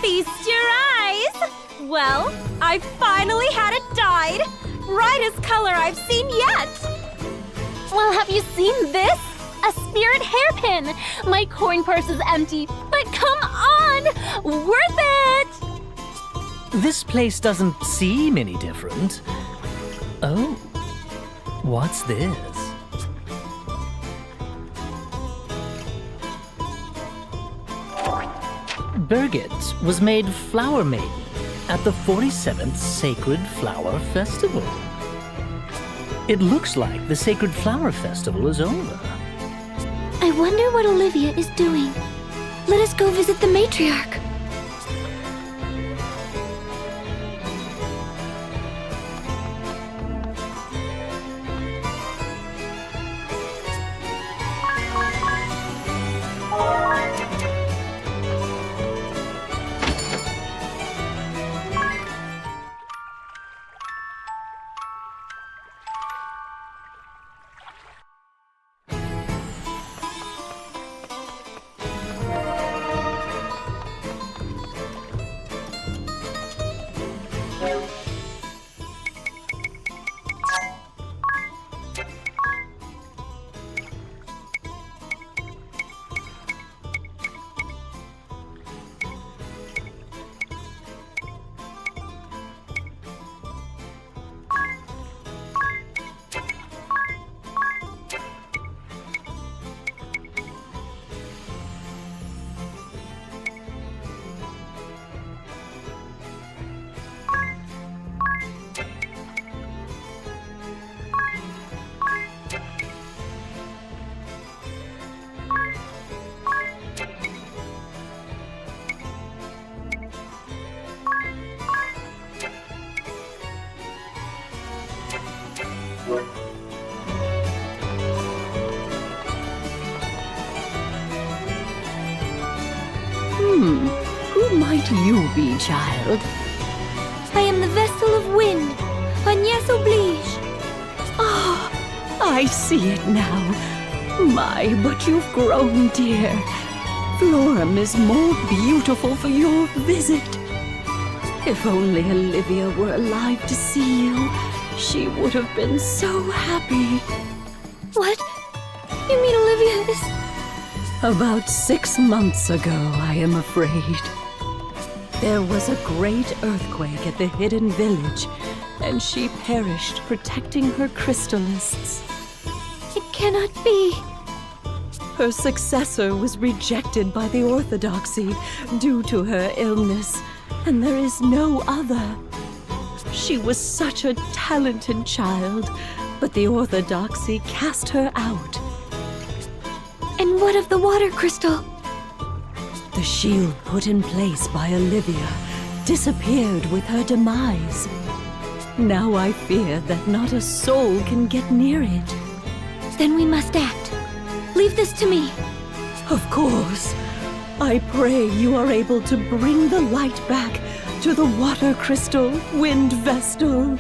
Feast your eyes! Well, I finally had it dyed! Brightest color I've seen yet! Well, have you seen this? A spirit hairpin! My coin purse is empty, but come on! Worth it! This place doesn't seem any different. Oh, what's this? Birgit was made Flower Maiden at the 47th Sacred Flower Festival. It looks like the Sacred Flower Festival is over. I wonder what Olivia is doing. Let us go visit the matriarch. Who might you be, child? I am the vessel of wind. Agnès oblige. Ah, I see it now. My, but you've grown, dear. Florum is more beautiful for your visit. If only Olivia were alive to see you, she would have been so happy. What? You mean Olivia is... About 6 months ago, I am afraid. There was a great earthquake at the hidden village, and she perished protecting her crystallists. It cannot be. Her successor was rejected by the Orthodoxy due to her illness, and there is no other. She was such a talented child, but the Orthodoxy cast her out. And what of the water crystal? The shield put in place by Olivia disappeared with her demise. Now I fear that not a soul can get near it. Then we must act. Leave this to me. Of course. I pray you are able to bring the light back to the water crystal wind vestal.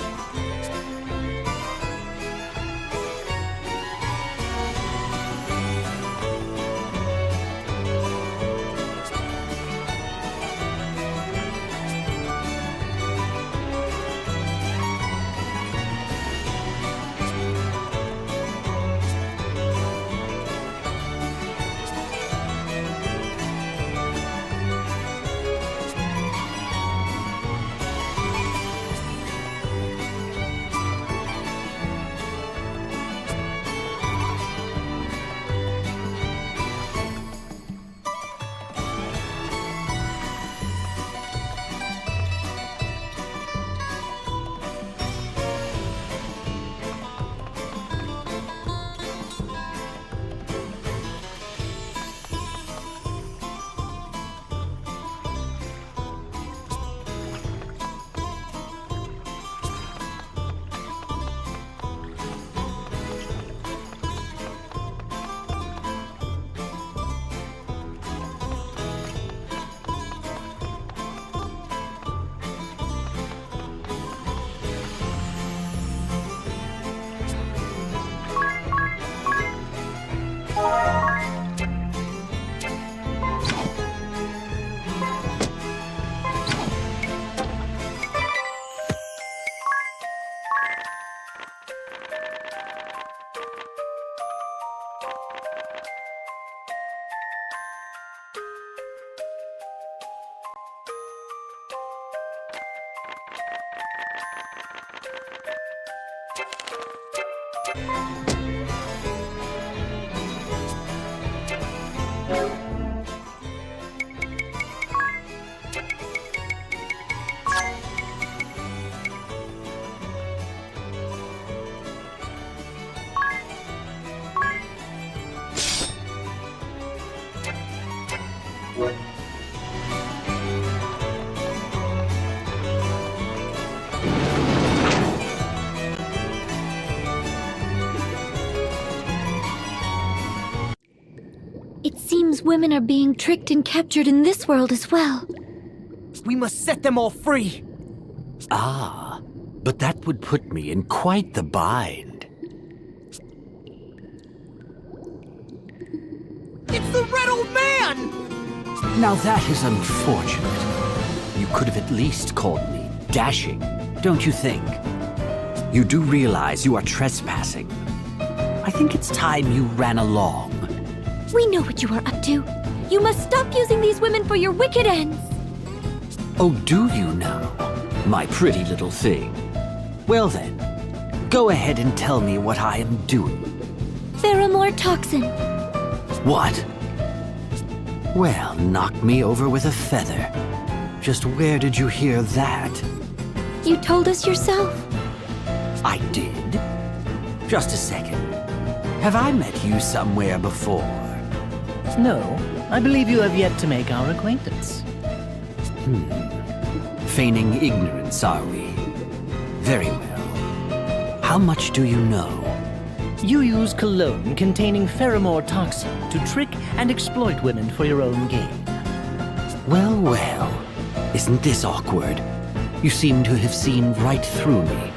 It seems women are being tricked and captured in this world as well. We must set them all free. Ah, but that would put me in quite the bind. It's the Red Old Man! Now that is unfortunate. You could have at least called me dashing, don't you think? You do realize you are trespassing. I think it's time you ran along. We know what you are up to. You must stop using these women for your wicked ends. Oh, do you now, my pretty little thing? Well then, go ahead and tell me what I am doing. Pheromore toxin. What? Well, knock me over with a feather. Just where did you hear that? You told us yourself. I did? Just a second. Have I met you somewhere before? No, I believe you have yet to make our acquaintance. Feigning ignorance, are we? Very well. How much do you know? You use cologne containing pheromore toxin to trick and exploit women for your own gain. Well, well. Isn't this awkward? You seem to have seen right through me.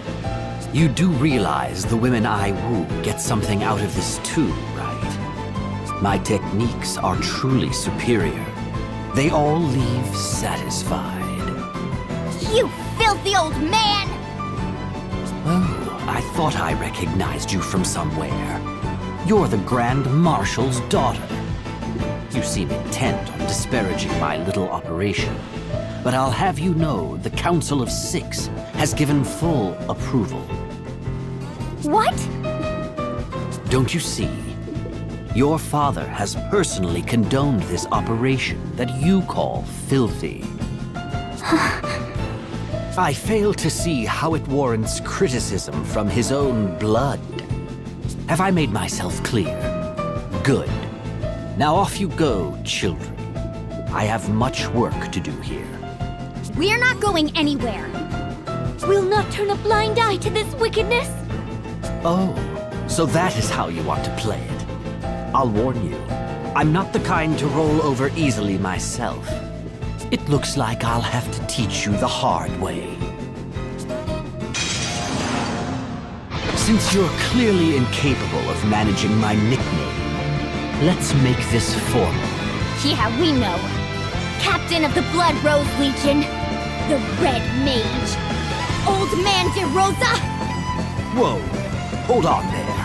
You do realize the women I woo get something out of this too, right? My techniques are truly superior. They all leave satisfied. You filthy old man! Oh, I thought I recognized you from somewhere. You're the Grand Marshal's daughter. You seem intent on disparaging my little operation, but I'll have you know the Council of Six has given full approval. What? Don't you see? Your father has personally condoned this operation that you call filthy. I fail to see how it warrants criticism from his own blood. Have I made myself clear? Good. Now off you go, children. I have much work to do here. We're not going anywhere. We'll not turn a blind eye to this wickedness. Oh, so that is how you want to play it. I'll warn you, I'm not the kind to roll over easily myself. It looks like I'll have to teach you the hard way. Since you're clearly incapable of managing my nickname, let's make this formal. Yeah, we know. Captain of the Blood Rose Legion, the Red Mage, Old Man de Rosa. Whoa, hold on there.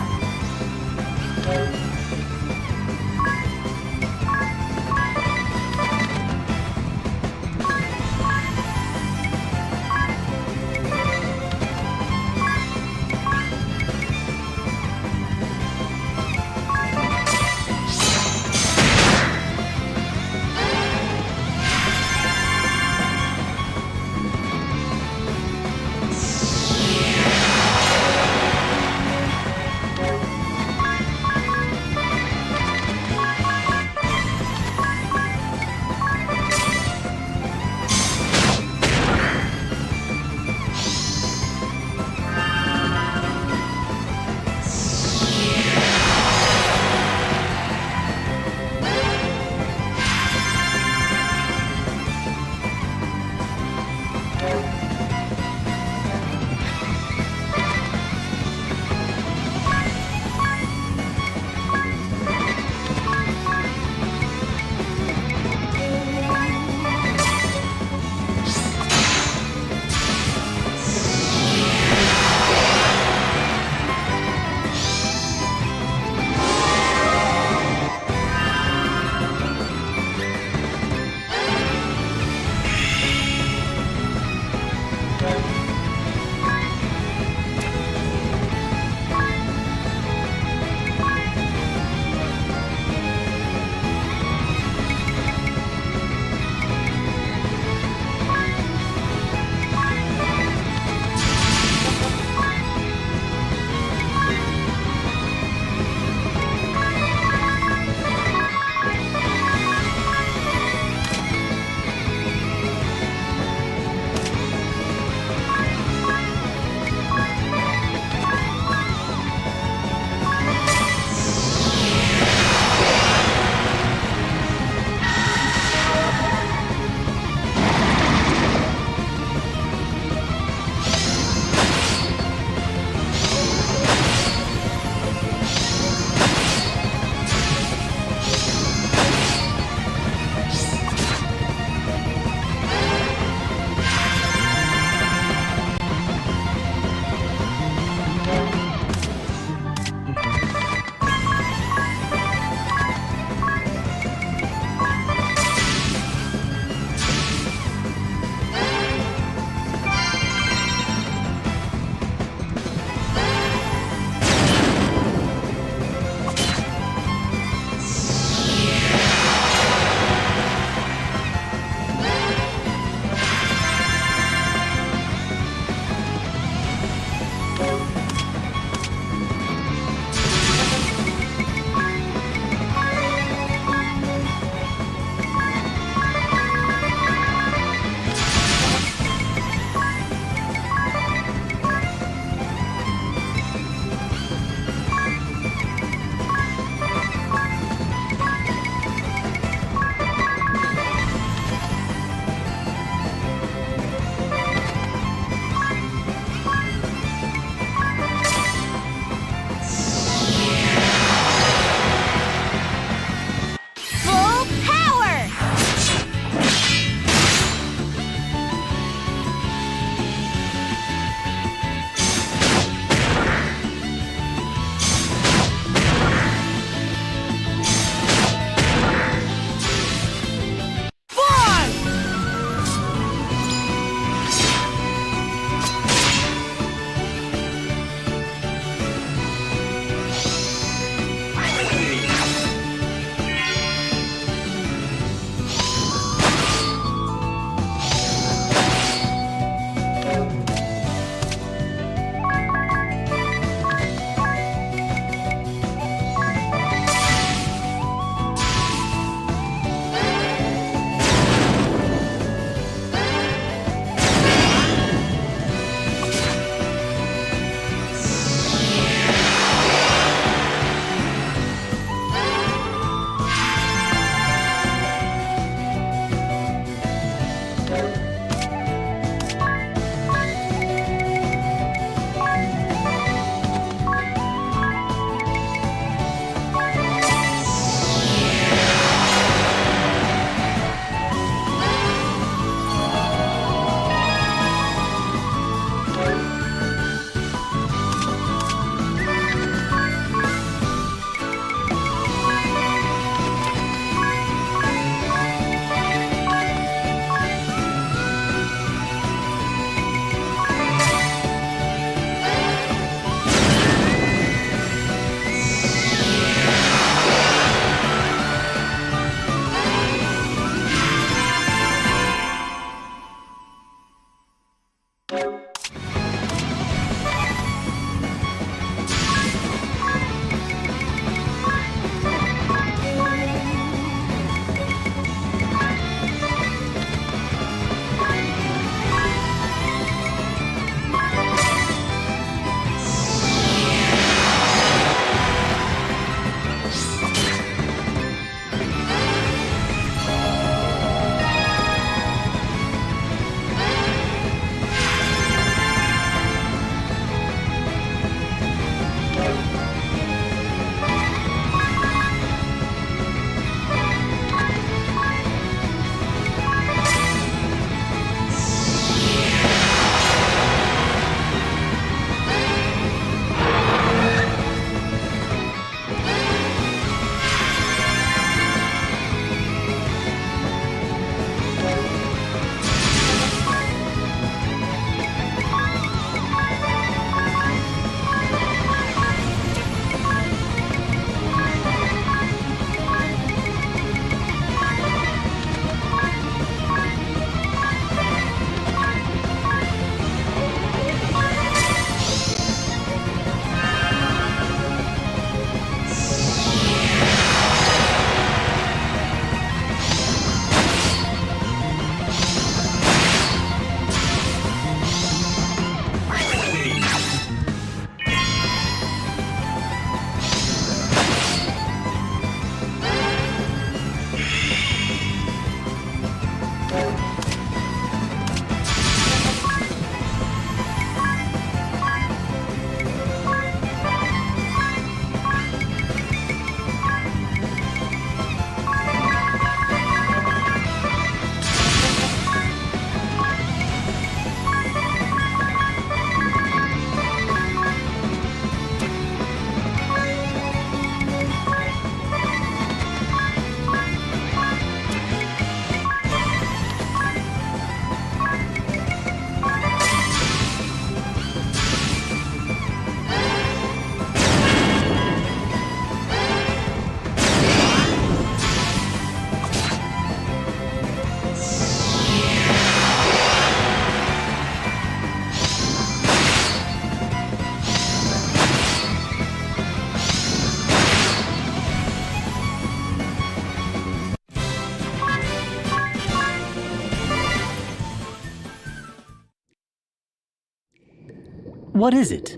What is it?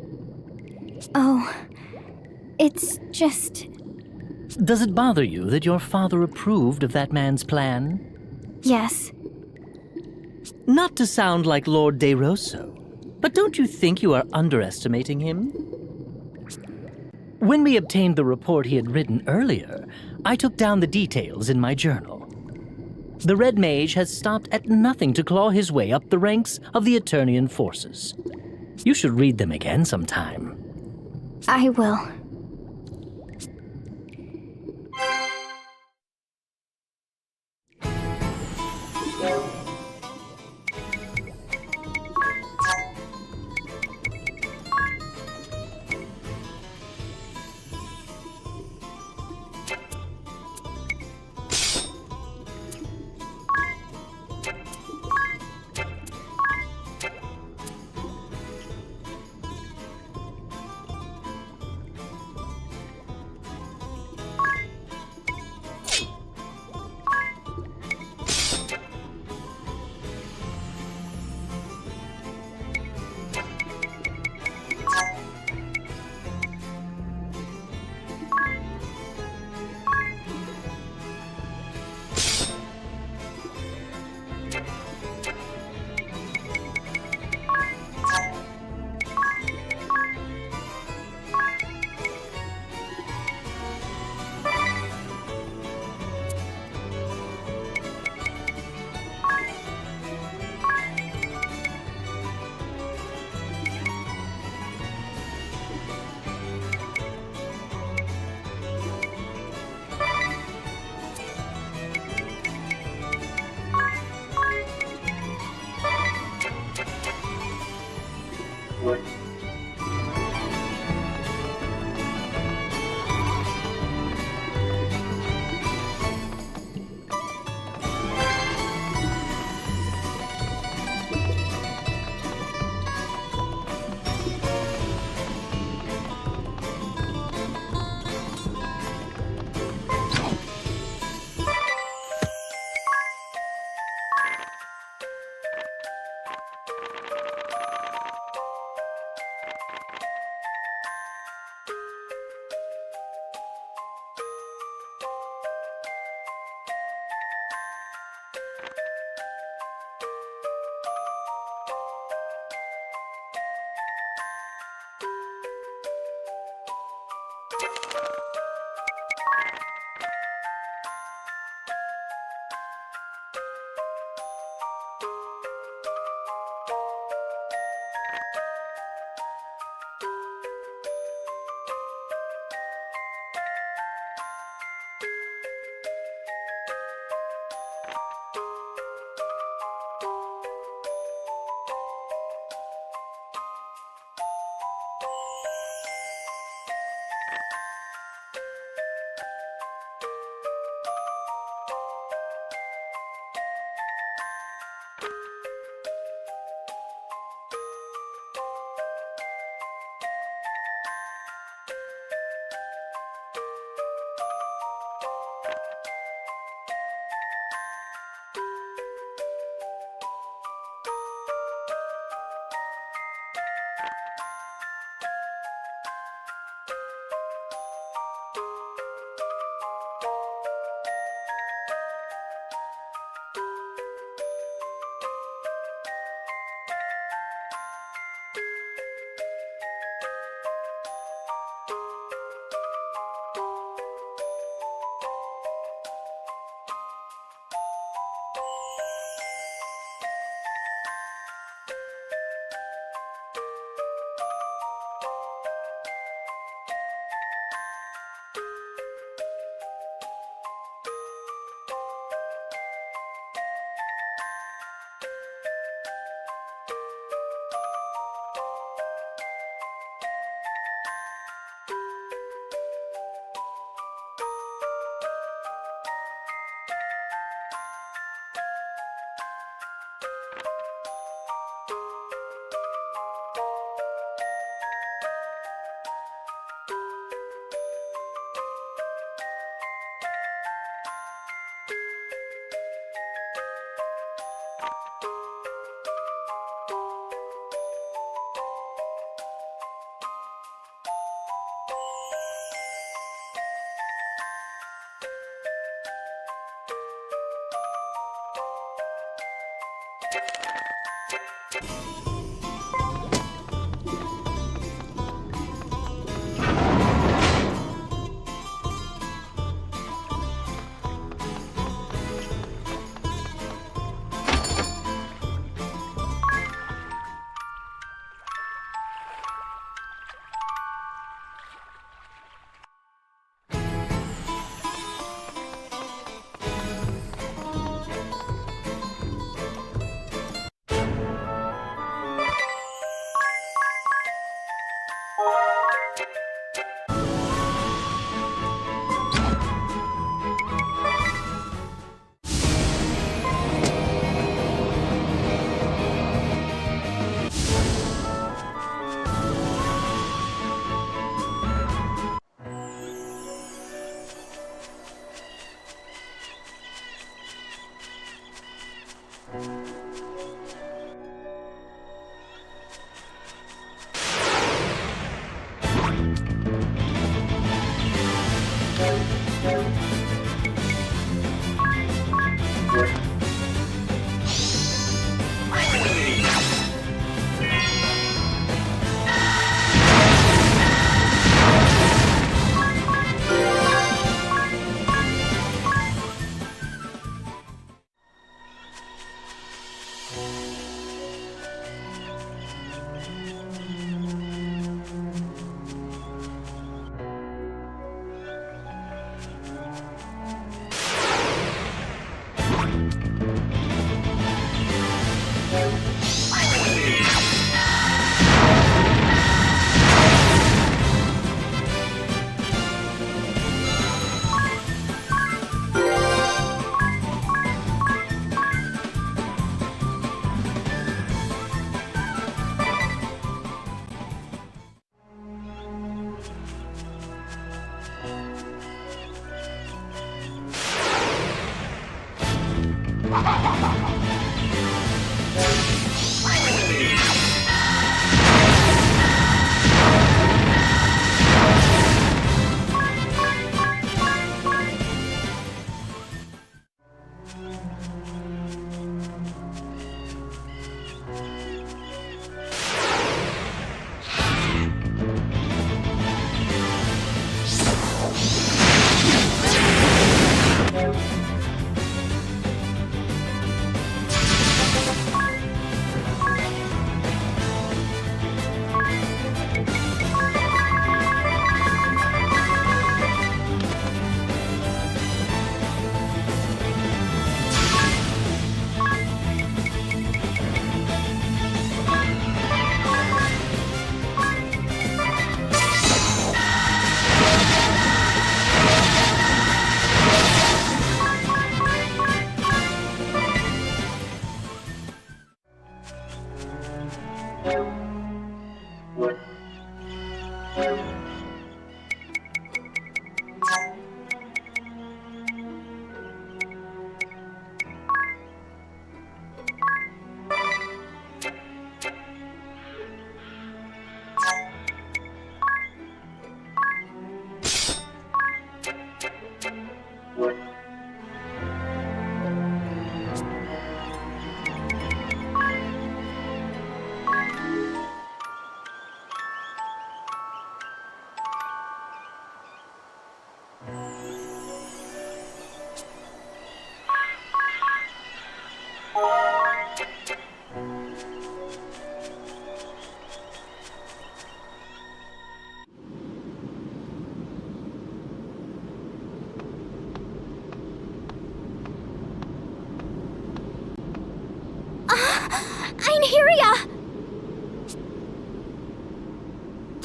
Oh, it's just... Does it bother you that your father approved of that man's plan? Yes. Not to sound like Lord De Rosso, but don't you think you are underestimating him? When we obtained the report he had written earlier, I took down the details in my journal. The Red Mage has stopped at nothing to claw his way up the ranks of the Eternian forces. You should read them again sometime. I will.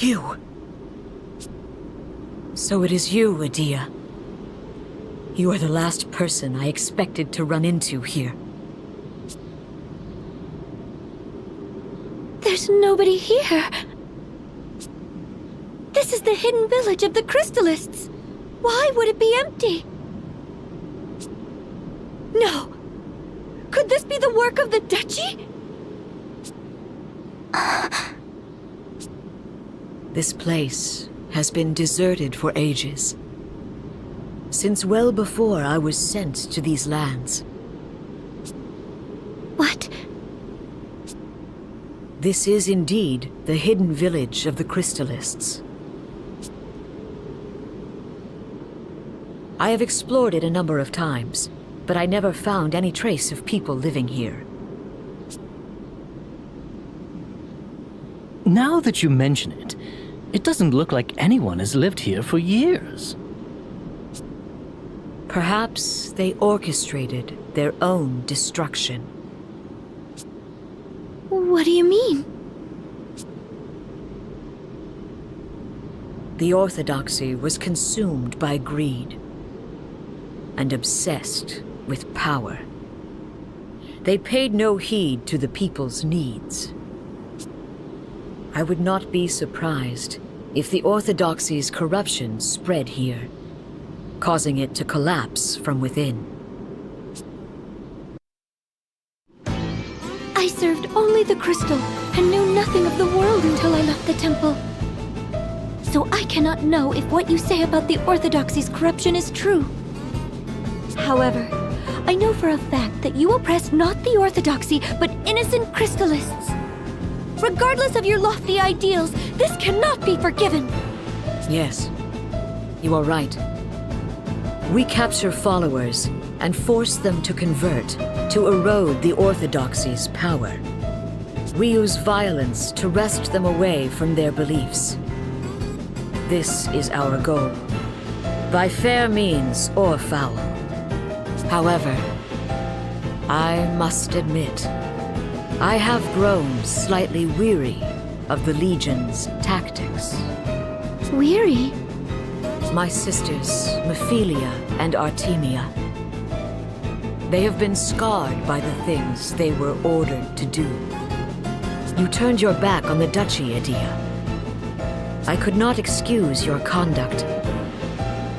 You. So it is you, Adia. You are the last person I expected to run into here. There's nobody here. This is the hidden village of the Crystallists. Why would it be empty? No. Could this be the work of the Duchy? This place has been deserted for ages. Since well before I was sent to these lands. What? This is indeed the hidden village of the Crystallists. I have explored it a number of times, but I never found any trace of people living here. Now that you mention it, it doesn't look like anyone has lived here for years. Perhaps they orchestrated their own destruction. What do you mean? The Orthodoxy was consumed by greed and obsessed with power. They paid no heed to the people's needs. I would not be surprised if the Orthodoxy's corruption spread here, causing it to collapse from within. I served only the crystal and knew nothing of the world until I left the temple. So I cannot know if what you say about the Orthodoxy's corruption is true. However, I know for a fact that you oppress not the Orthodoxy, but innocent Crystallists. Regardless of your lofty ideals, this cannot be forgiven. Yes, you are right. We capture followers and force them to convert, to erode the Orthodoxy's power. We use violence to wrest them away from their beliefs. This is our goal, by fair means or foul. However, I must admit, I have grown slightly weary of the Legion's tactics. Weary? My sisters, Mephilia and Artemia. They have been scarred by the things they were ordered to do. You turned your back on the Duchy, Edea. I could not excuse your conduct,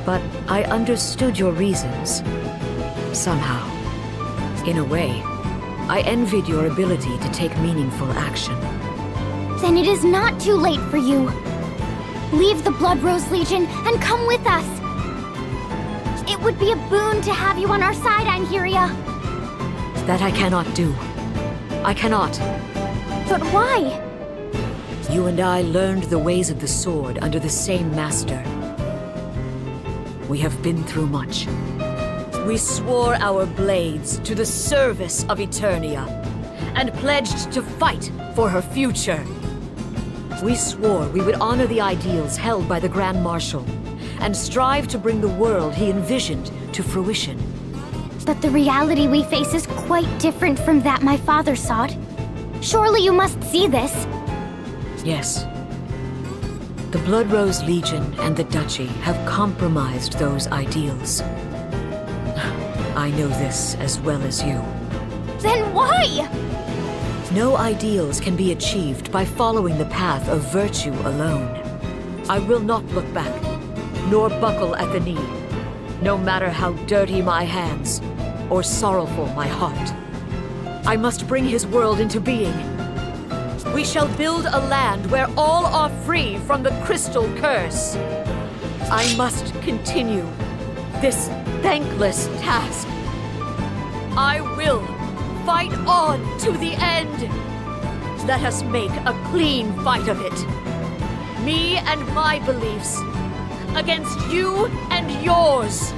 but I understood your reasons. Somehow, in a way, I envied your ability to take meaningful action. Then it is not too late for you. Leave the Blood Rose Legion and come with us. It would be a boon to have you on our side, Angeria. That I cannot do. I cannot. But why? You and I learned the ways of the sword under the same master. We have been through much. We swore our blades to the service of Eternia, and pledged to fight for her future. We swore we would honor the ideals held by the Grand Marshal, and strive to bring the world he envisioned to fruition. But the reality we face is quite different from that my father sought. Surely you must see this. Yes. The Blood Rose Legion and the Duchy have compromised those ideals. I know this as well as you. Then why? No ideals can be achieved by following the path of virtue alone. I will not look back, nor buckle at the knee, no matter how dirty my hands or sorrowful my heart. I must bring his world into being. We shall build a land where all are free from the crystal curse. I must continue this thankless task. I will fight on to the end. Let us make a clean fight of it. Me and my beliefs against you and yours.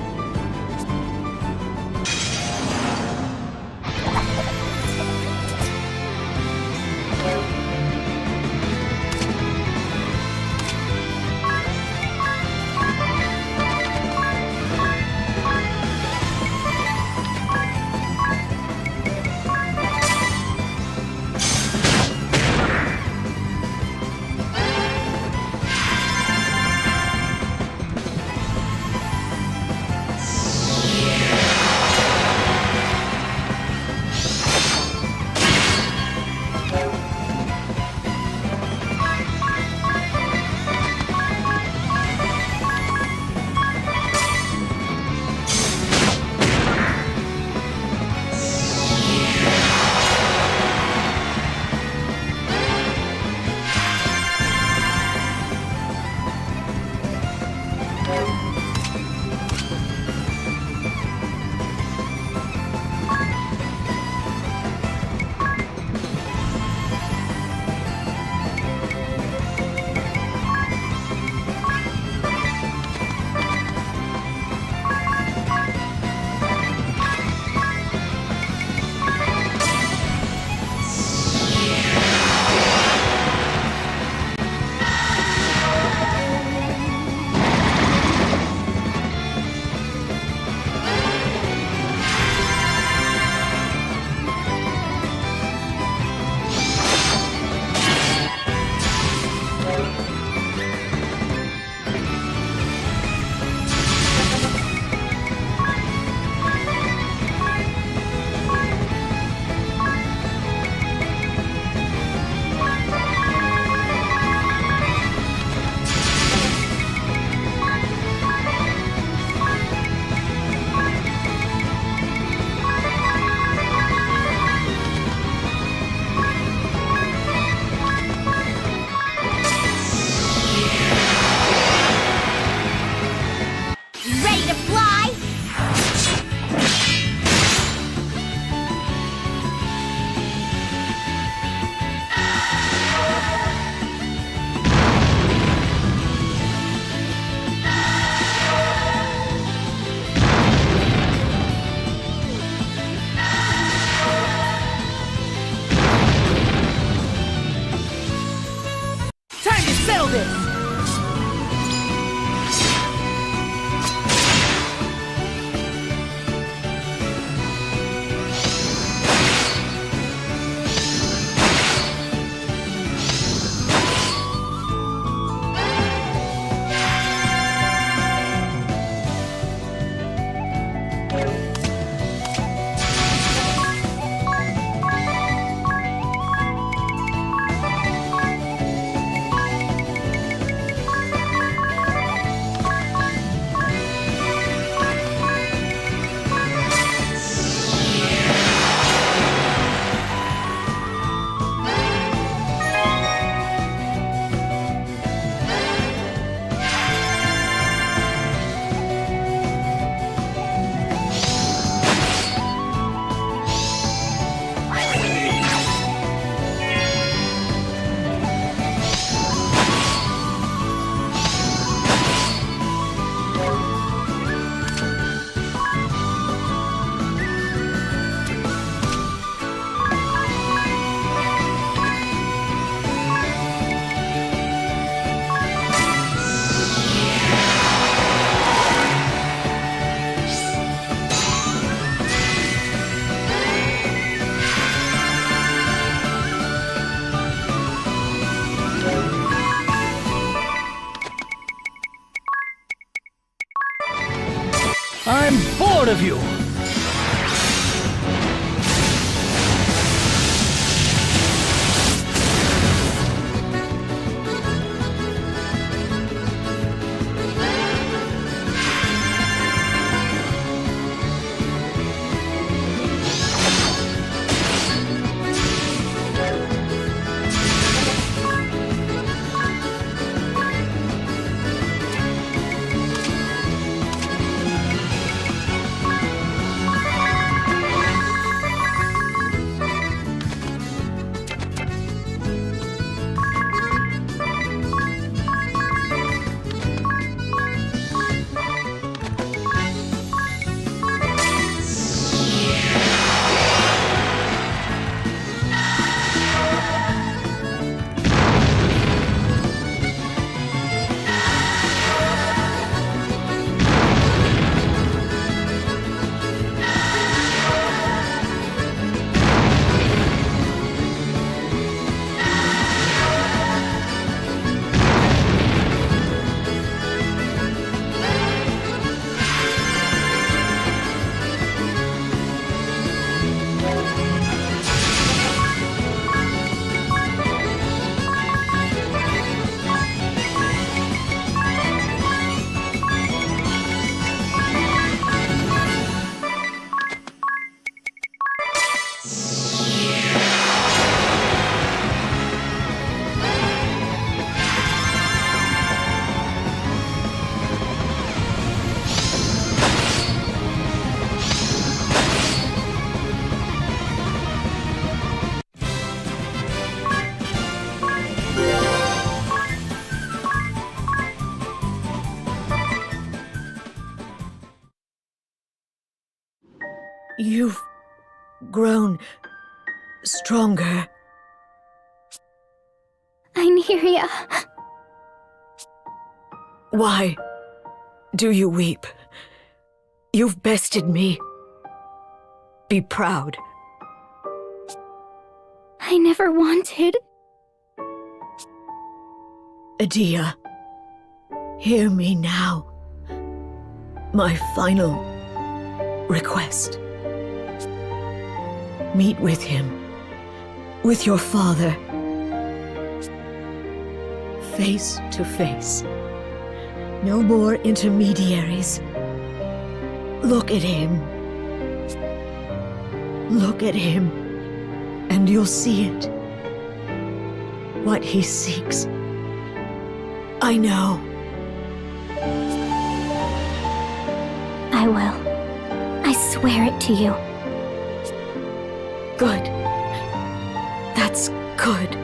you! You've grown stronger. Nymeria. Why do you weep? You've bested me. Be proud. I never wanted. Adia, hear me now. My final request. Meet with him, with your father, face to face. No more intermediaries. Look at him. Look at him, and you'll see it. What he seeks. I know. I will. I swear it to you. Good. That's good.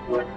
Look!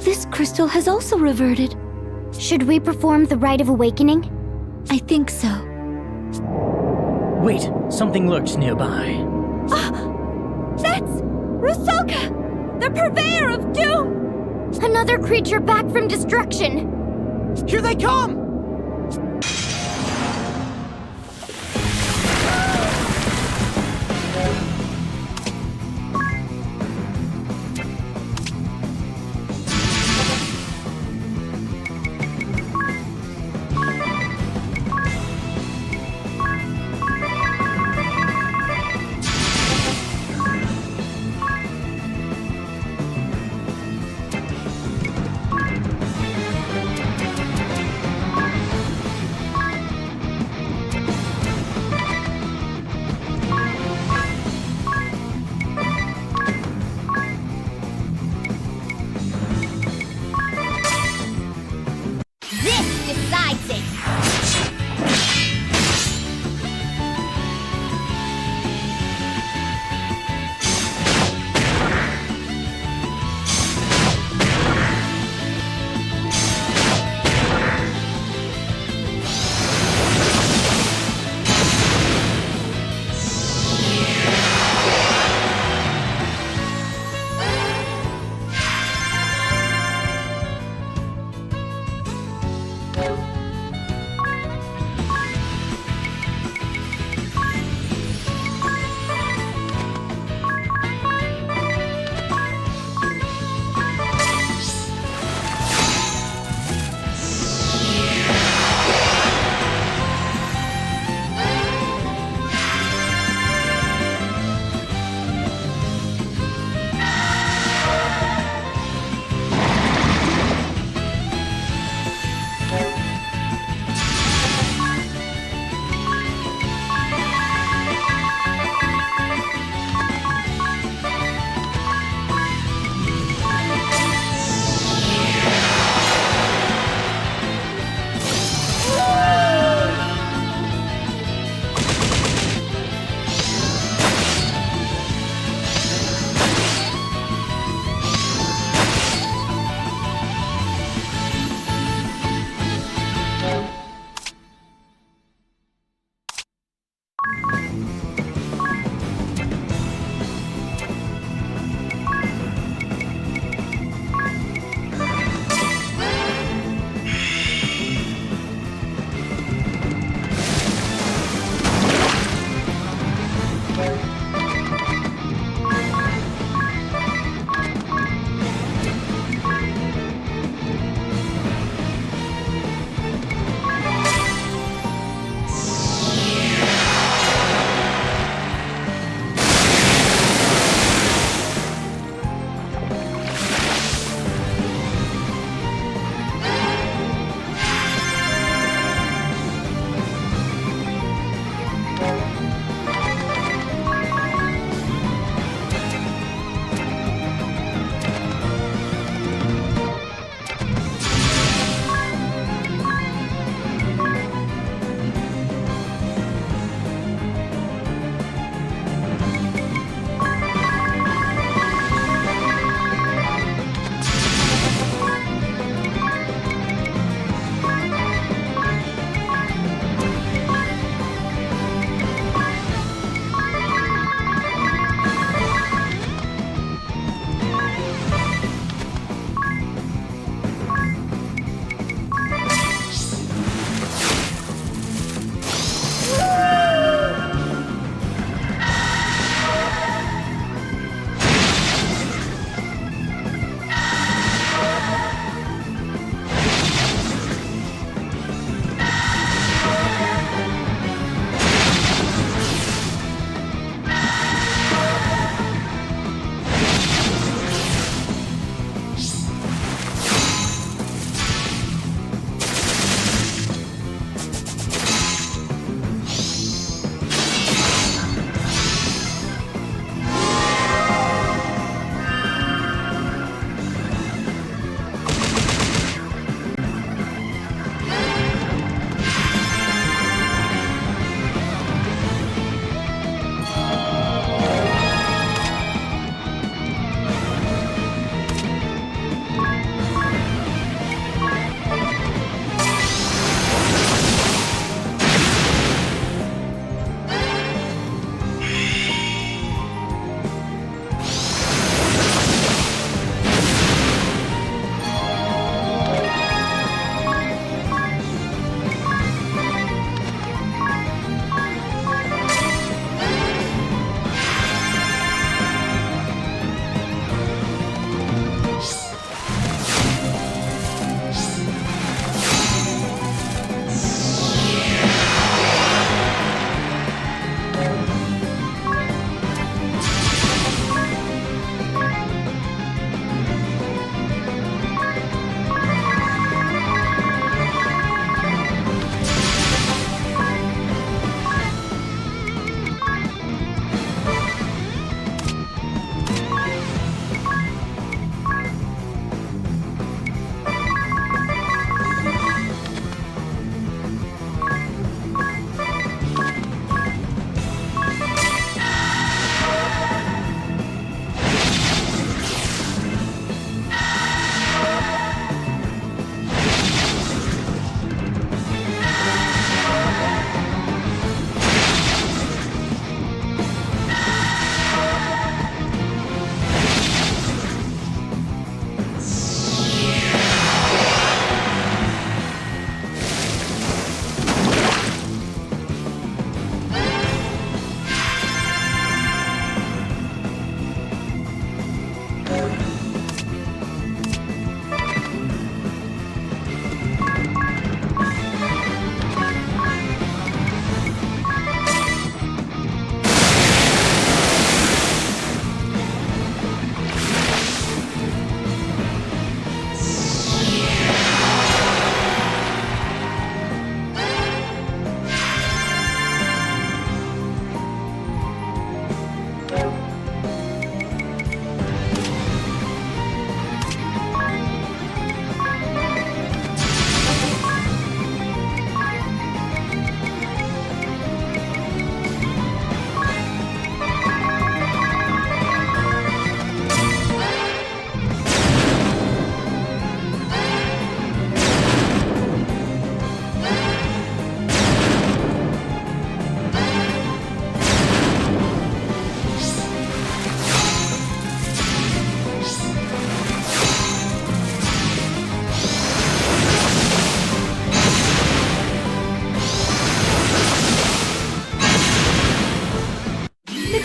This crystal has also reverted. Should we perform the Rite of Awakening? I think so. Wait, something lurks nearby. That's Rusalka, the purveyor of doom! Another creature back from destruction! Here they come!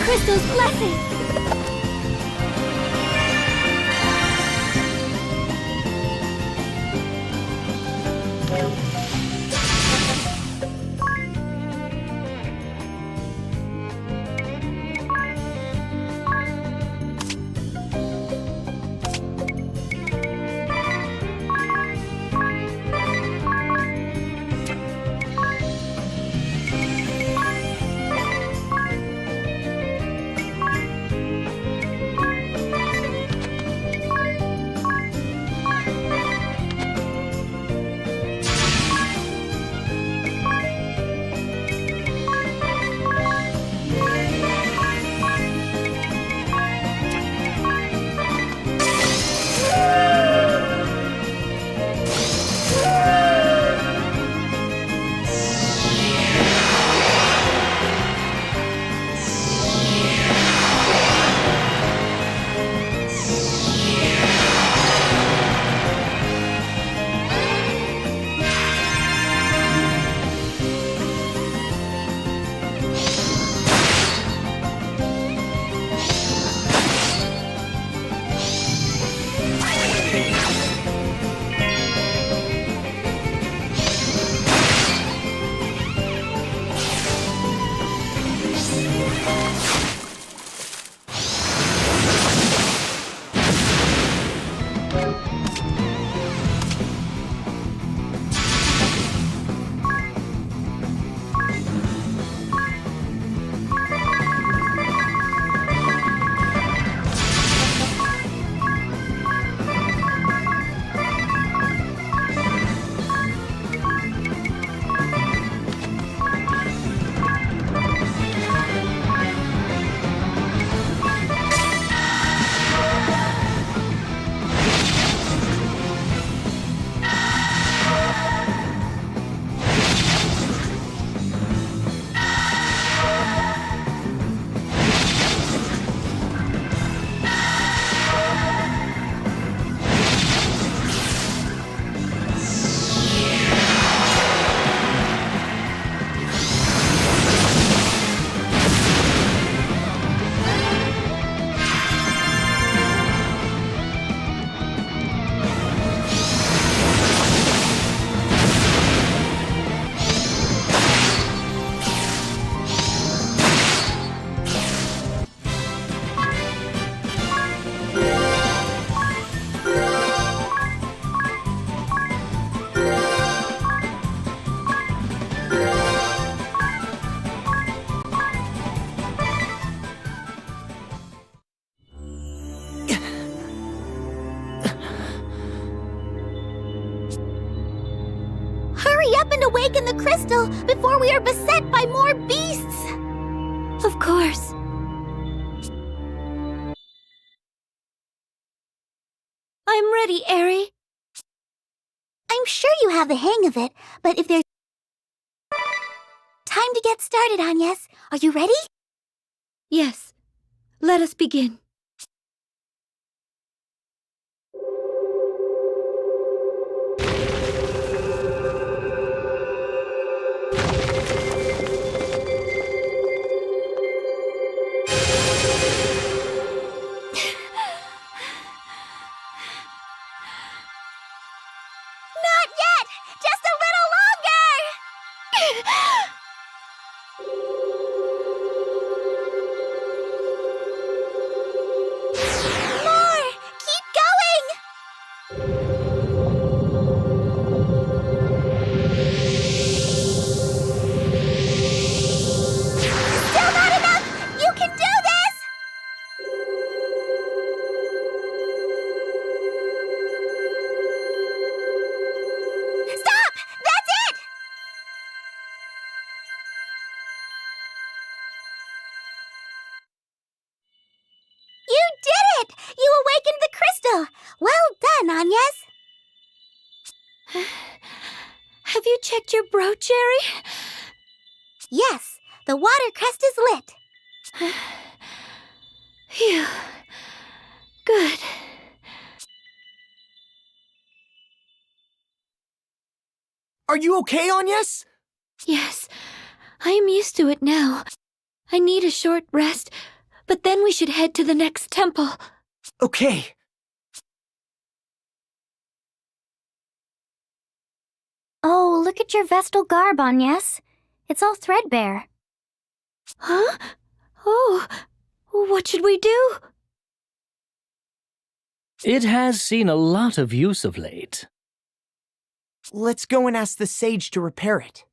crystal's blessing! Hurry up and awaken the crystal before we are beset by more beasts! Of course. I'm ready, Eri. I'm sure you have the hang of it, but if there's time to get started, Agnes. Are you ready? Yes. Let us begin. Not yet! Just a little longer! More! Keep going! Still not enough! You can do this! Stop! That's it! You did it! You awakened the crystal! Well done, Agnes! Have you checked your brooch, Eri? Yes, the water crest is lit. Phew. Good. Are you okay, Agnes? Yes, I am used to it now. I need a short rest, but then we should head to the next temple. Okay. Oh, look at your Vestal garb, Agnes. It's all threadbare. Huh? Oh, what should we do? It has seen a lot of use of late. Let's go and ask the sage to repair it.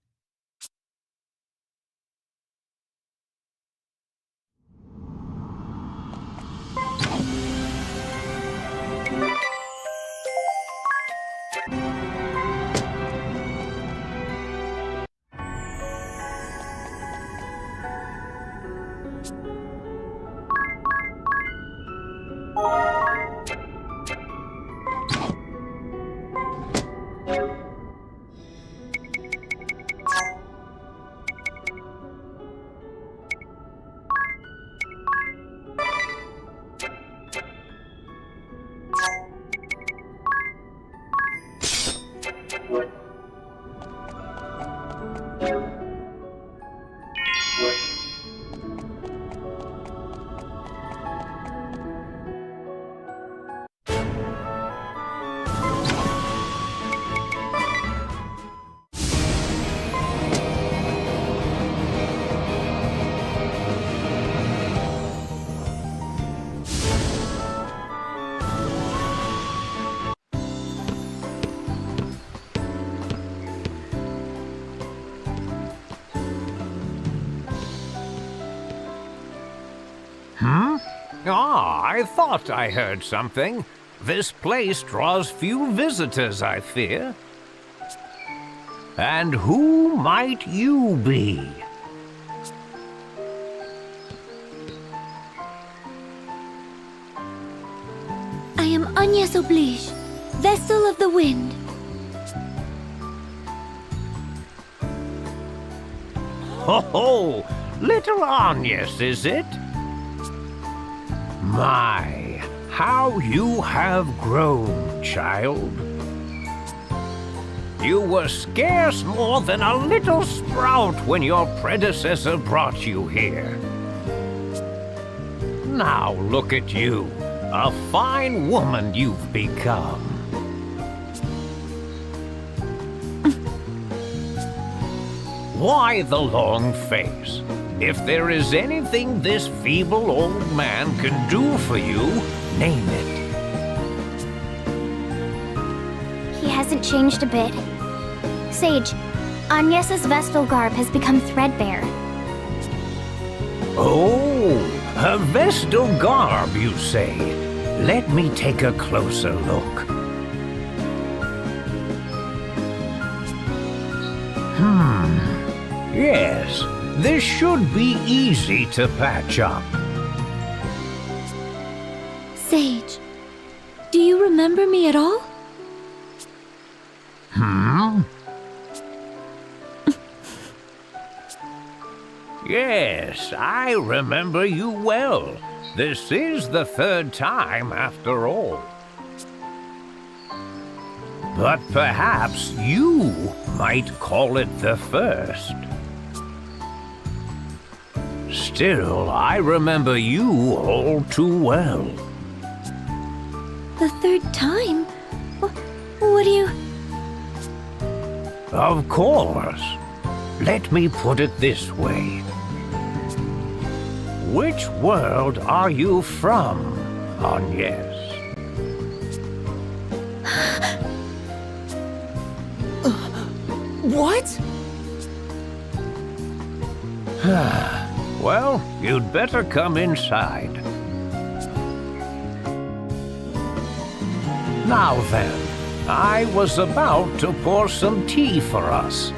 I thought I heard something. This place draws few visitors, I fear. And who might you be? I am Agnes Oblige, Vestal of the Wind. Ho ho! Little Agnes, is it? My, how you have grown, child. You were scarce more than a little sprout when your predecessor brought you here. Now look at you, a fine woman you've become. Why the long face? If there is anything this feeble old man can do for you, name it. He hasn't changed a bit. Sage, Agnes's Vestal garb has become threadbare. Oh, her Vestal garb, you say? Let me take a closer look. Yes, this should be easy to patch up. Sage, do you remember me at all? Yes, I remember you well. This is the third time, after all. But perhaps you might call it the first. Still, I remember you all too well. The third time? What do you... Of course. Let me put it this way. Which world are you from, Agnes? What? Well, you'd better come inside. Now then, I was about to pour some tea for us.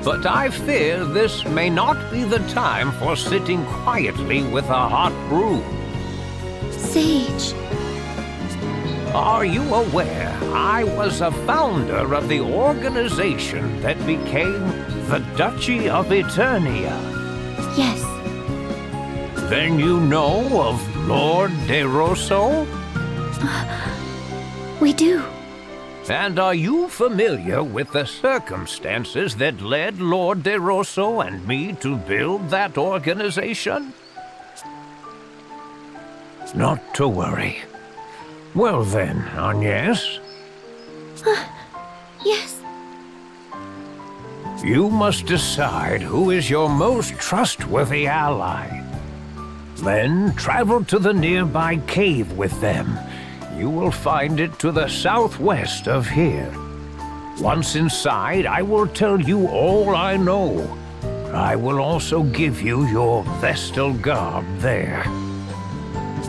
But I fear this may not be the time for sitting quietly with a hot brew. Sage. Are you aware I was a founder of the organization that became the Duchy of Eternia? Yes. Then you know of Lord De Rosso? We do. And are you familiar with the circumstances that led Lord De Rosso and me to build that organization? Not to worry. Well then, Agnes, Yes. you must decide who is your most trustworthy ally. Then travel to the nearby cave with them. You will find it to the southwest of here. Once inside, I will tell you all I know. I will also give you your Vestal garb there.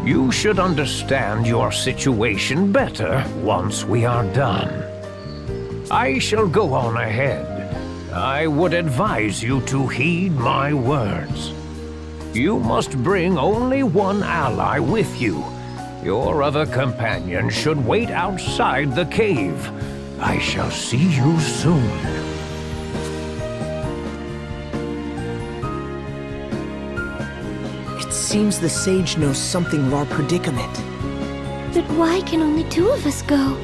You should understand your situation better once we are done. I shall go on ahead. I would advise you to heed my words. You must bring only one ally with you. Your other companion should wait outside the cave. I shall see you soon. It seems the sage knows something of our predicament. But why can only two of us go?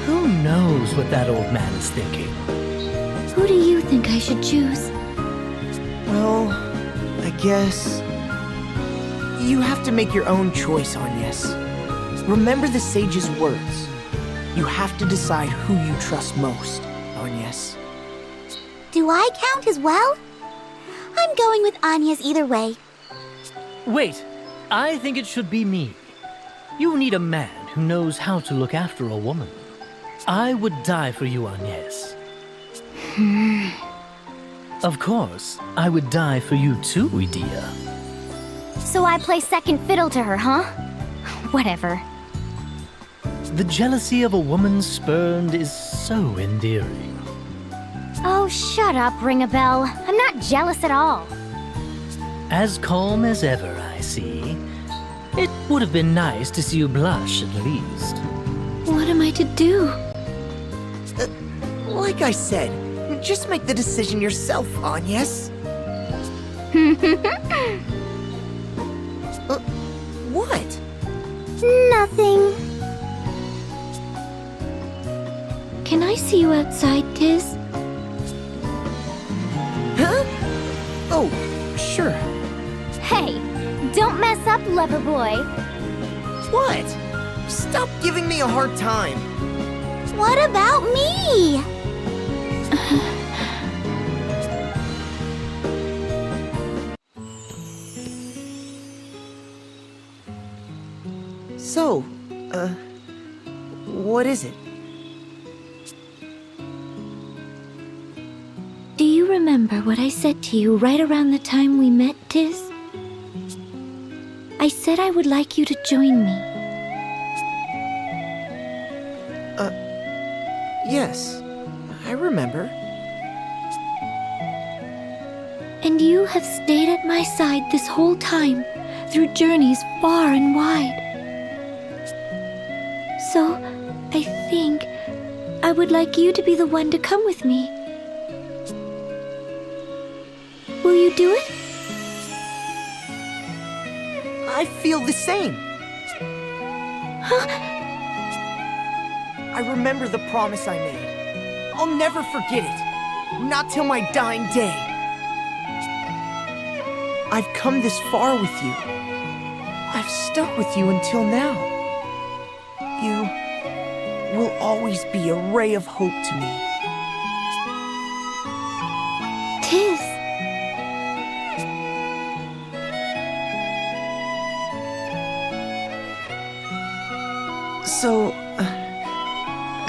Who knows what that old man is thinking? Who do you think I should choose? Well, I guess... You have to make your own choice, Agnes. Remember the sage's words. You have to decide who you trust most, Agnes. Do I count as well? I'm going with Anya's either way. Wait, I think it should be me. You need a man who knows how to look after a woman. I would die for you, Agnes. Of course, I would die for you too, Idea. So I play second fiddle to her, huh? Whatever. The jealousy of a woman spurned is so endearing. Oh, shut up, Ring-a-Bell. I'm not jealous at all. As calm as ever, I see. It would have been nice to see you blush at least. What am I to do? Like I said, just make the decision yourself, Agnes. What? Nothing. Can I see you outside, Tiz? Huh? Oh, sure. Hey, don't mess up, lover boy. What? Stop giving me a hard time. What about me? So, what is it? Do you remember what I said to you right around the time we met, Tiz? I said I would like you to join me. Yes, I remember. And you have stayed at my side this whole time, through journeys far and wide. So, I think I would like you to be the one to come with me. Will you do it? I feel the same. I remember the promise I made. I'll never forget it. Not till my dying day. I've come this far with you. I've stuck with you until now. You will always be a ray of hope to me. Tiz. So,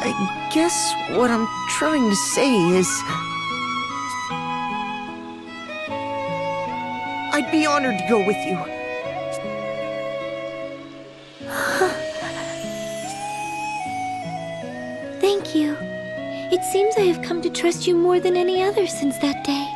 I guess what I'm trying to say is... I'd be honored to go with you. Thank you. It seems I have come to trust you more than any other since that day.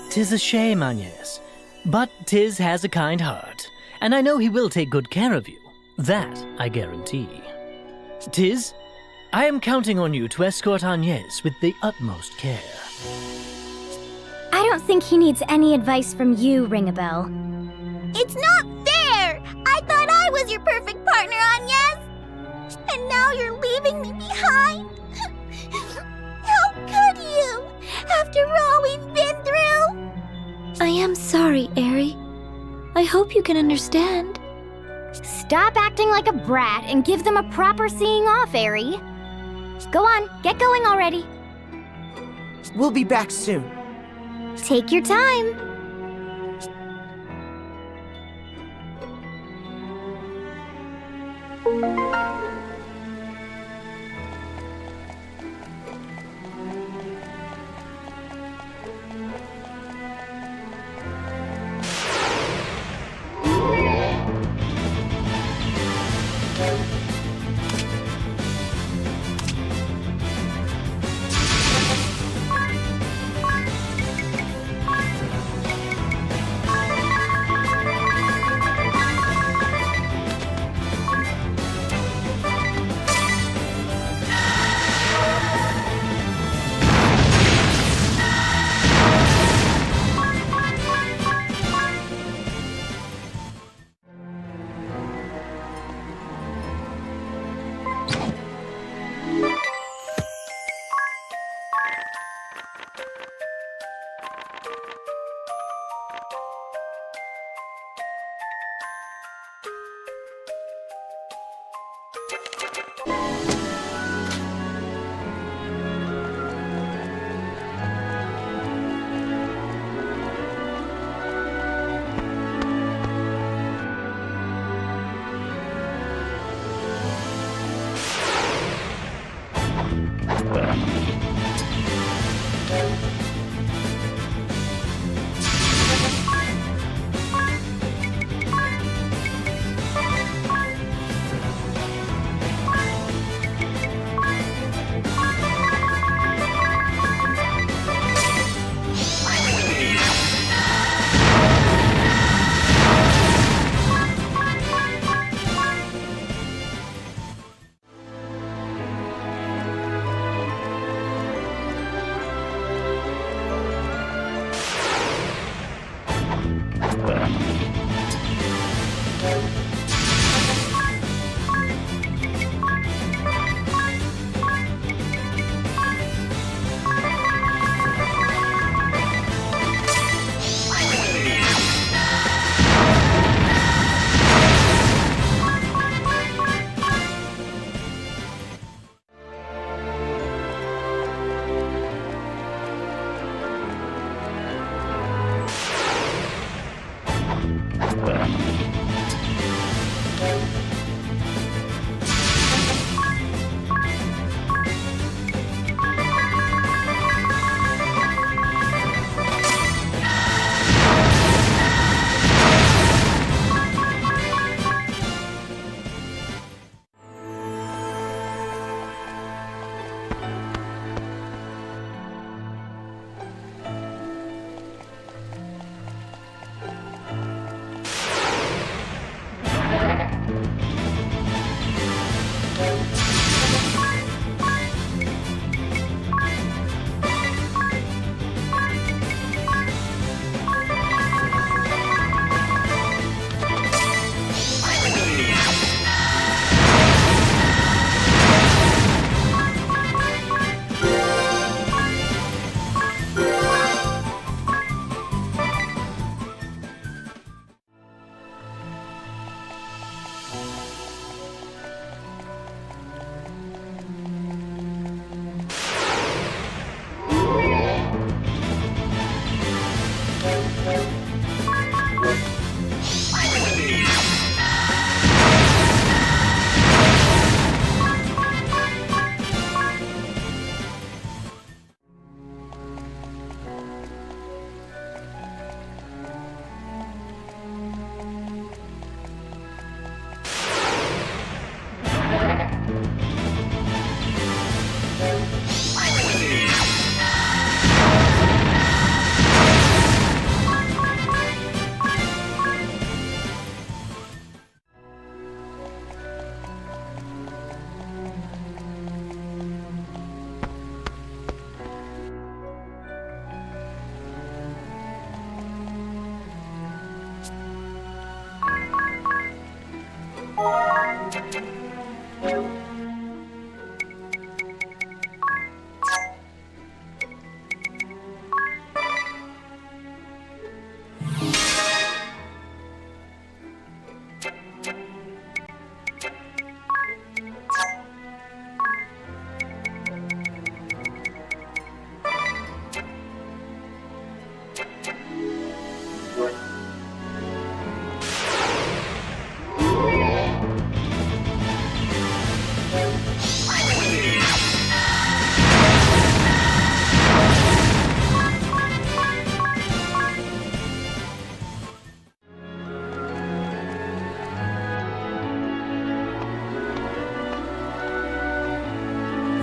'Tis a shame, Agnes, but Tiz has a kind heart, and I know he will take good care of you. That I guarantee. Tiz, I am counting on you to escort Agnes with the utmost care. I don't think he needs any advice from you, Ring-a-Bell. It's not fair! I thought I was your perfect partner, Agnes! And now you're leaving me behind? How could you? After all we've been through? I am sorry, Aerie. I hope you can understand. Stop acting like a brat and give them a proper seeing off, Aerie. Go on, get going already. We'll be back soon. Take your time.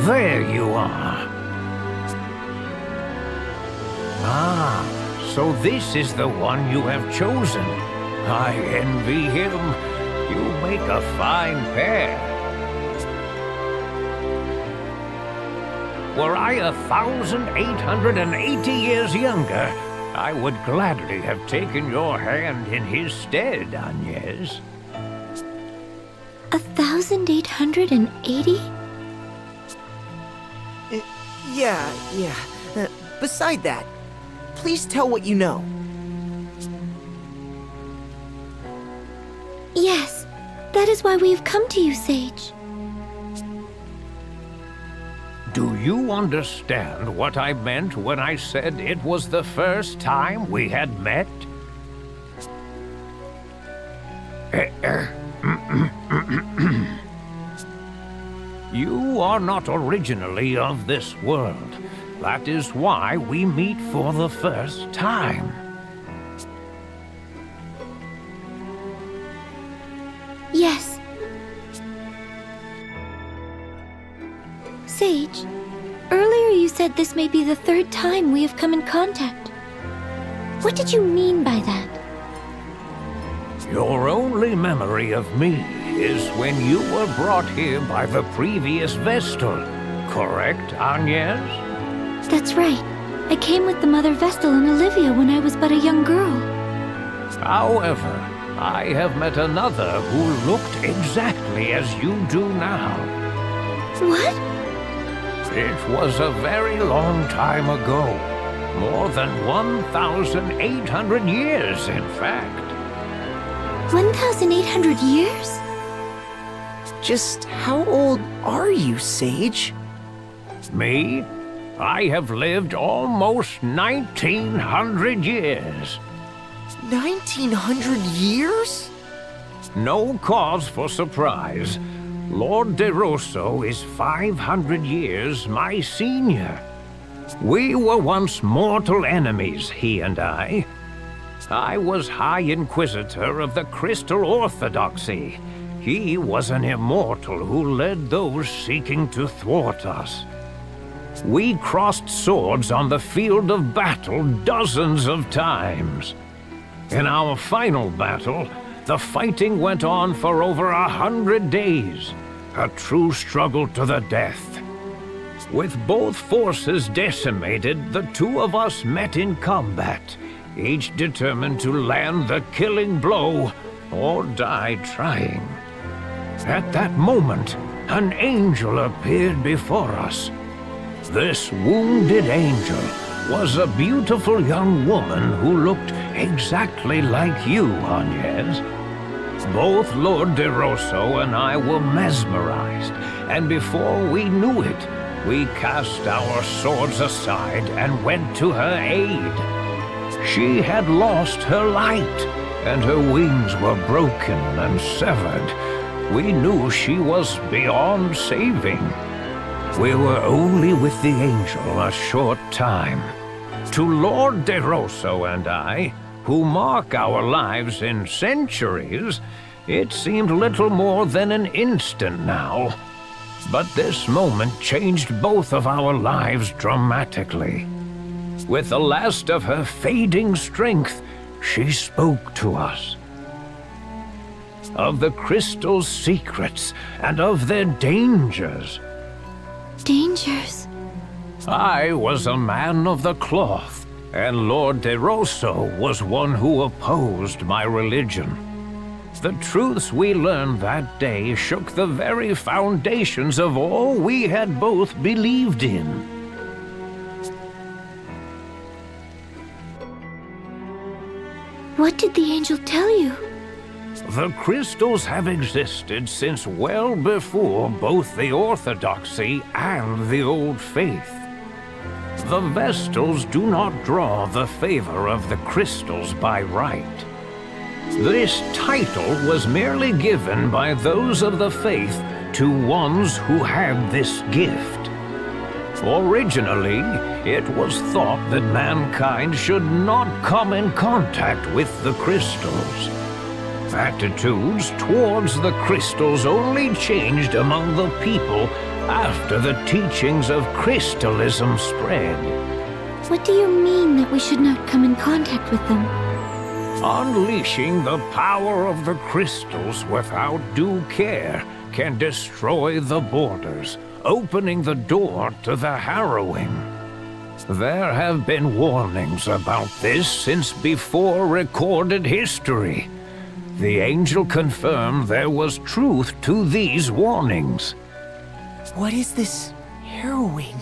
There you are. Ah, so this is the one you have chosen. I envy him. You make a fine pair. Were I 1,880 years younger, I would gladly have taken your hand in his stead, Agnes. 1,880? Yeah. Beside that, please tell what you know. Yes, that is why we have come to you, Sage. Do you understand what I meant when I said it was the first time we had met? You are not originally of this world. That is why we meet for the first time. Yes. Sage, earlier you said this may be the third time we have come in contact. What did you mean by that? Your only memory of me is when you were brought here by the previous Vestal, correct, Agnes? That's right. I came with the Mother Vestal and Olivia when I was but a young girl. However, I have met another who looked exactly as you do now. What? It was a very long time ago. More than 1,800 years, in fact. 1,800 years? Just how old are you, Sage? Me? I have lived almost 1,900 years. 1,900 years? No cause for surprise. Lord De Rosso is 500 years my senior. We were once mortal enemies, he and I. I was High Inquisitor of the Crystal Orthodoxy. He was an immortal who led those seeking to thwart us. We crossed swords on the field of battle dozens of times. In our final battle, the fighting went on for over 100 days, a true struggle to the death. With both forces decimated, the two of us met in combat, each determined to land the killing blow or die trying. At that moment, an angel appeared before us. This wounded angel was a beautiful young woman who looked exactly like you, Agnes. Both Lord De Rosso and I were mesmerized, and before we knew it, we cast our swords aside and went to her aid. She had lost her light, and her wings were broken and severed. We knew she was beyond saving. We were only with the angel a short time. To Lord De Rosso and I, who mark our lives in centuries, it seemed little more than an instant now. But this moment changed both of our lives dramatically. With the last of her fading strength, she spoke to us. Of the crystal's secrets and of their dangers. Dangers? I was a man of the cloth, and Lord De Rosso was one who opposed my religion. The truths we learned that day shook the very foundations of all we had both believed in. What did the angel tell you? The crystals have existed since well before both the Orthodoxy and the Old Faith. The Vestals do not draw the favor of the crystals by right. This title was merely given by those of the faith to ones who had this gift. Originally, it was thought that mankind should not come in contact with the crystals. Attitudes towards the crystals only changed among the people after the teachings of crystalism spread. What do you mean that we should not come in contact with them? Unleashing the power of the crystals without due care can destroy the borders, opening the door to the harrowing. There have been warnings about this since before recorded history. The angel confirmed there was truth to these warnings. What is this harrowing?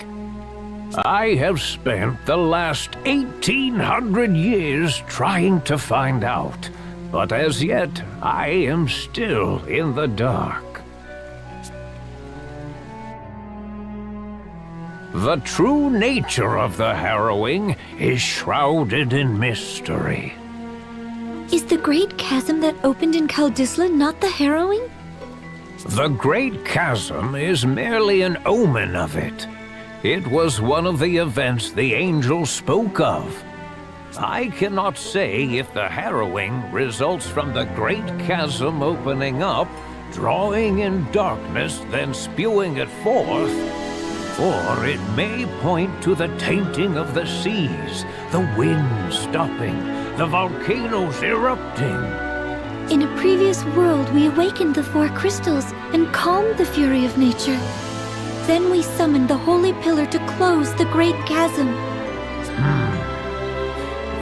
I have spent the last 1800 years trying to find out, but as yet I am still in the dark. The true nature of the harrowing is shrouded in mystery. Is the great chasm that opened in Kaldisla not the harrowing? The Great Chasm is merely an omen of it. It was one of the events the angel spoke of. I cannot say if the harrowing results from the Great Chasm opening up, drawing in darkness, then spewing it forth, or it may point to the tainting of the seas, the wind stopping, the volcanoes erupting. In a previous world, we awakened the four crystals and calmed the fury of nature. Then we summoned the holy pillar to close the great chasm.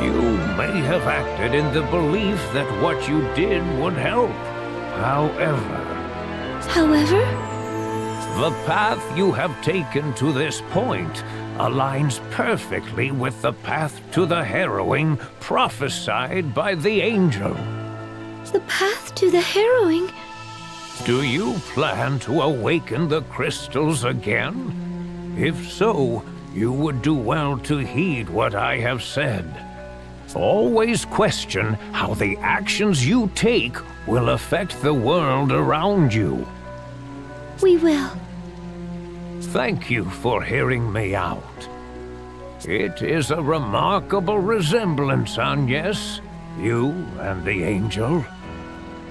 You may have acted in the belief that what you did would help. However, the path you have taken to this point aligns perfectly with the path to the harrowing prophesied by the angel. The path to the harrowing? Do you plan to awaken the crystals again? If so, you would do well to heed what I have said. Always question how the actions you take will affect the world around you. We will. Thank you for hearing me out. It is a remarkable resemblance, Agnes, you and the angel.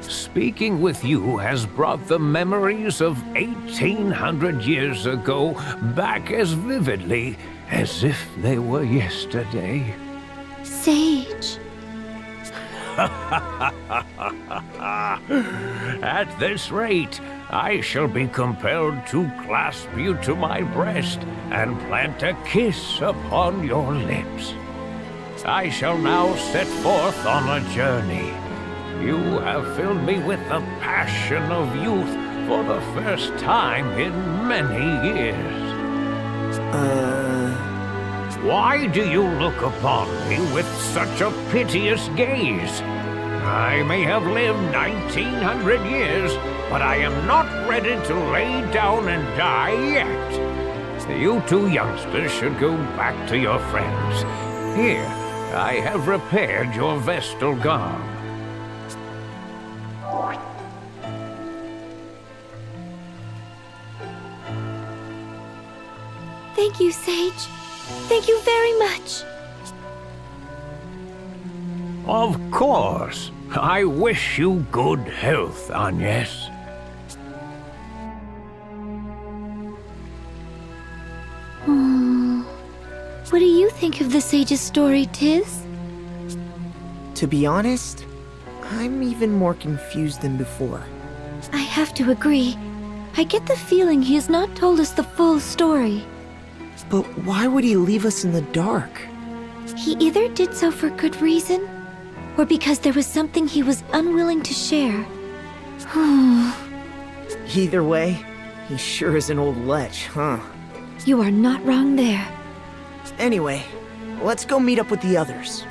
Speaking with you has brought the memories of 1800 years ago back as vividly as if they were yesterday. Sage. At this rate, I shall be compelled to clasp you to my breast and plant a kiss upon your lips. I shall now set forth on a journey. You have filled me with the passion of youth for the first time in many years. Why do you look upon me with such a piteous gaze? I may have lived 1900 years, but I am not ready to lay down and die yet. You two youngsters should go back to your friends. Here, I have repaired your vestal garb. Thank you, Sage. Thank you very much. Of course. I wish you good health, Agnes. What do you think of the sage's story, Tiz? To be honest, I'm even more confused than before. I have to agree. I get the feeling he has not told us the full story. But why would he leave us in the dark? He either did so for good reason, or because there was something he was unwilling to share. Either way, he sure is an old lech, huh? You are not wrong there. Anyway, let's go meet up with the others.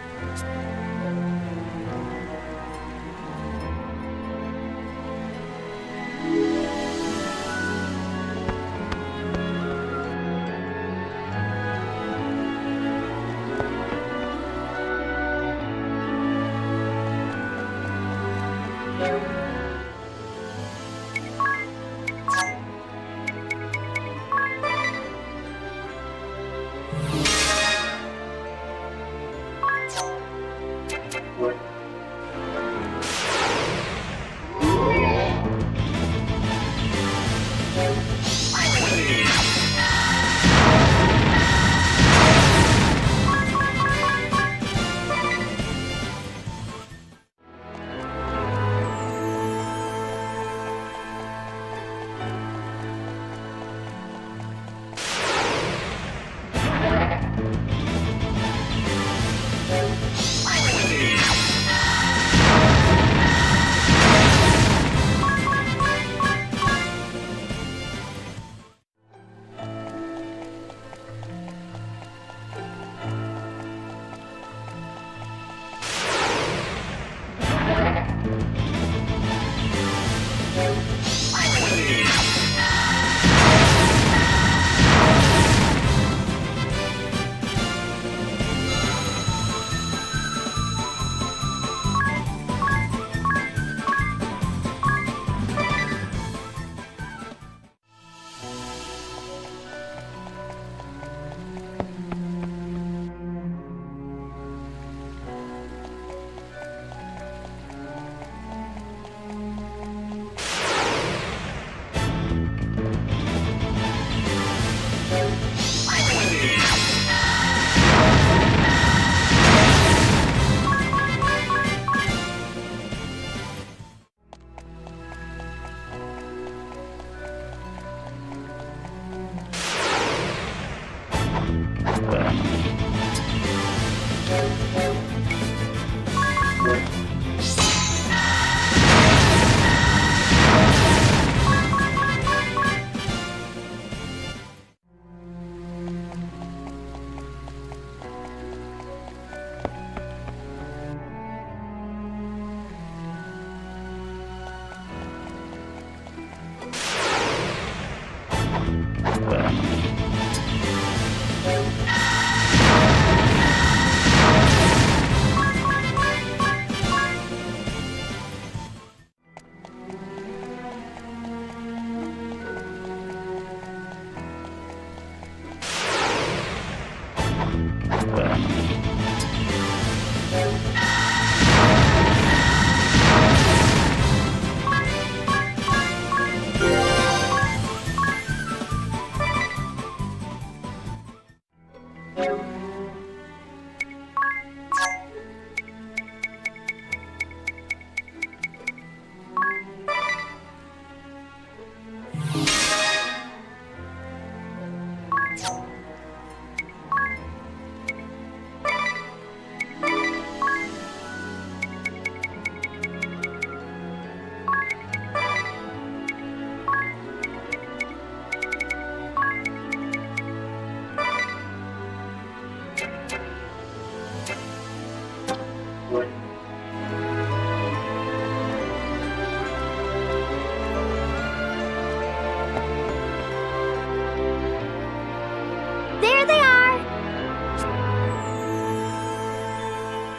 There they are!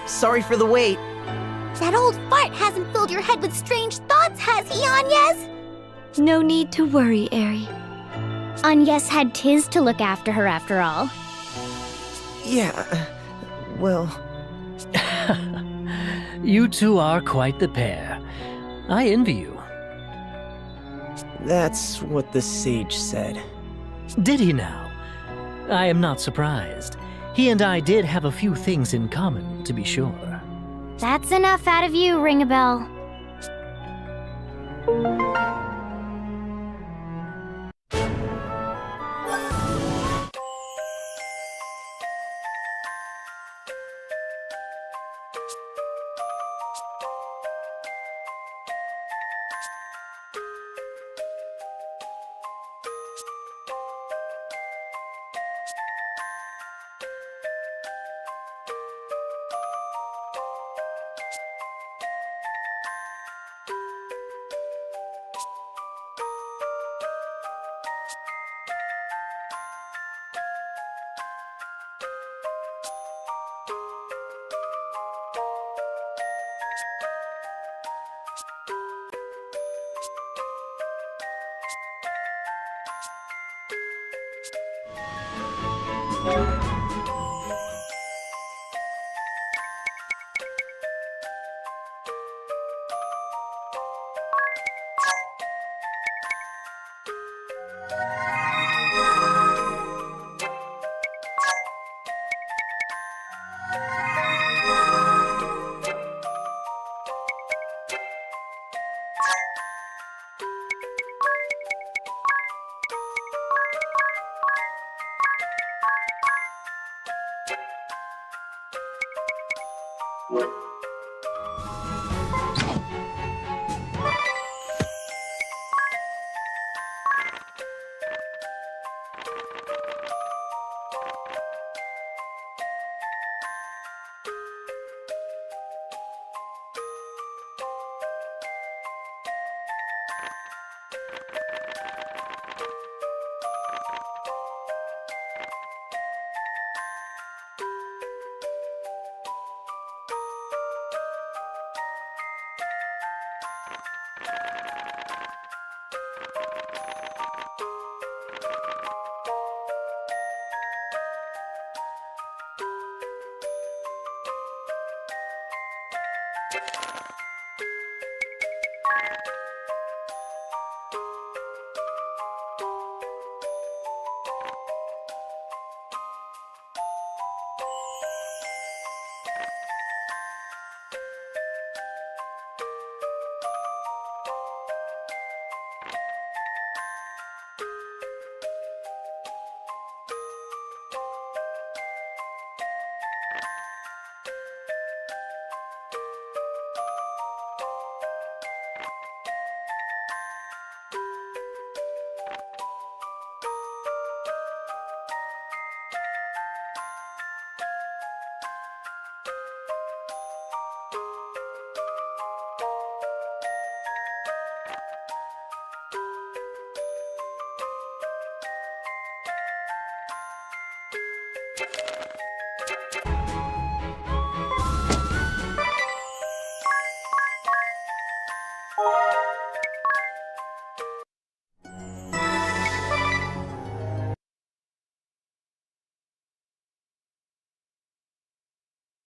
Sorry for the wait. That old fart hasn't filled your head with strange thoughts, has he, Agnes? No need to worry, Aerie. Agnes had Tiz to look after her after all. Yeah, well... You two are quite the pair. I envy you. That's what the sage said. Did he now? I am not surprised. He and I did have a few things in common, to be sure. That's enough out of you, Ring-a-Bell.